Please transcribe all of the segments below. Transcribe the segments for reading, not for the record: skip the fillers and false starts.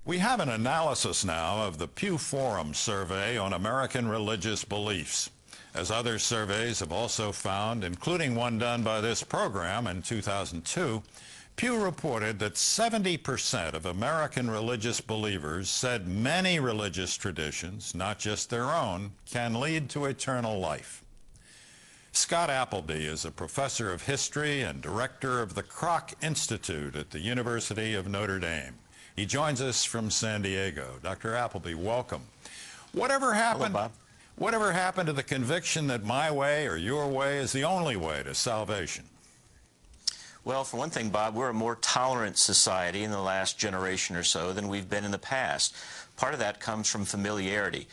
We have an analysis now of the Pew Forum survey on American religious beliefs. As other surveys have also found, including one done by this program in 2002, Pew reported that 70% of American religious believers said many religious traditions, not just their own, can lead to eternal life. Scott Appleby is a professor of history and director of the Kroc Institute at the University of Notre Dame. He joins us from San Diego. Dr. Appleby, welcome. Whatever happened, Hello, Bob. Whatever happened to the conviction that my way or your way is the only way to salvation? Well, for one thing, Bob, we're a more tolerant society in the last generation or so than we've been in the past. Part of that comes from familiarity.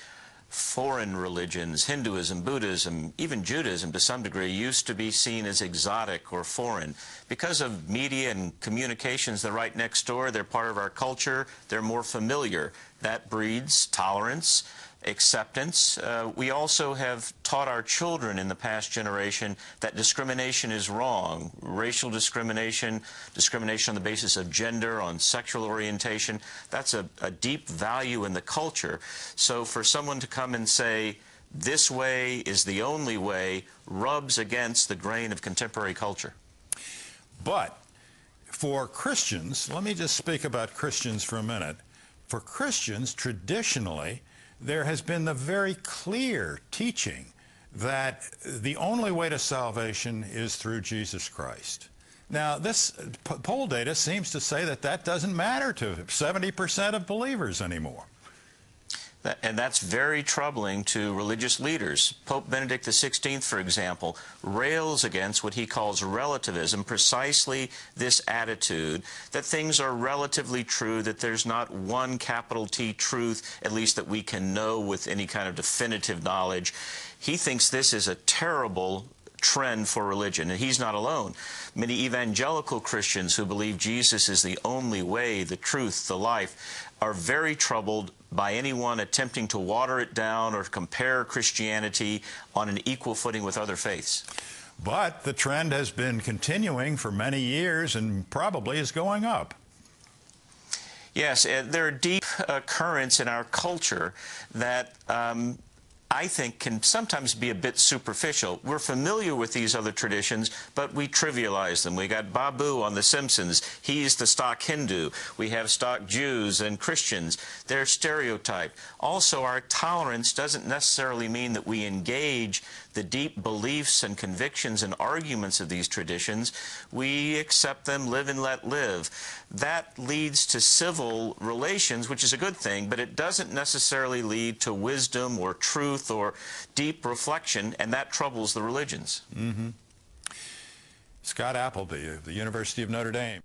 Foreign religions, Hinduism, Buddhism, even Judaism to some degree, used to be seen as exotic or foreign. Because of media and communications that are right next door, they're part of our culture, they're more familiar. That breeds tolerance, acceptance. We also have taught our children in the past generation that discrimination is wrong. Racial discrimination, discrimination on the basis of gender, on sexual orientation, that's a deep value in the culture. So for someone to come and say, this way is the only way, rubs against the grain of contemporary culture. But for Christians, let me just speak about Christians for a minute. For Christians, traditionally, there has been the very clear teaching that the only way to salvation is through Jesus Christ. Now, this poll data seems to say that that doesn't matter to 70% of believers anymore. And that's very troubling to religious leaders. Pope Benedict XVI, for example, rails against what he calls relativism, precisely this attitude that things are relatively true, that there's not one capital T truth, at least that we can know with any kind of definitive knowledge. He thinks this is a terrible trend for religion, and he's not alone. Many evangelical Christians who believe Jesus is the only way, the truth, the life, are very troubled by anyone attempting to water it down or compare Christianity on an equal footing with other faiths. But the trend has been continuing for many years and probably is going up. Yes, there are deep currents in our culture that I think can sometimes be a bit superficial. We're familiar with these other traditions, but we trivialize them. We got Babu on The Simpsons. He's the stock Hindu. We have stock Jews and Christians. They're stereotyped. Also, our tolerance doesn't necessarily mean that we engage the deep beliefs and convictions and arguments of these traditions. We accept them, live and let live. That leads to civil relations, which is a good thing, but it doesn't necessarily lead to wisdom or truth or deep reflection, and that troubles the religions. Scott Appleby of the University of Notre Dame.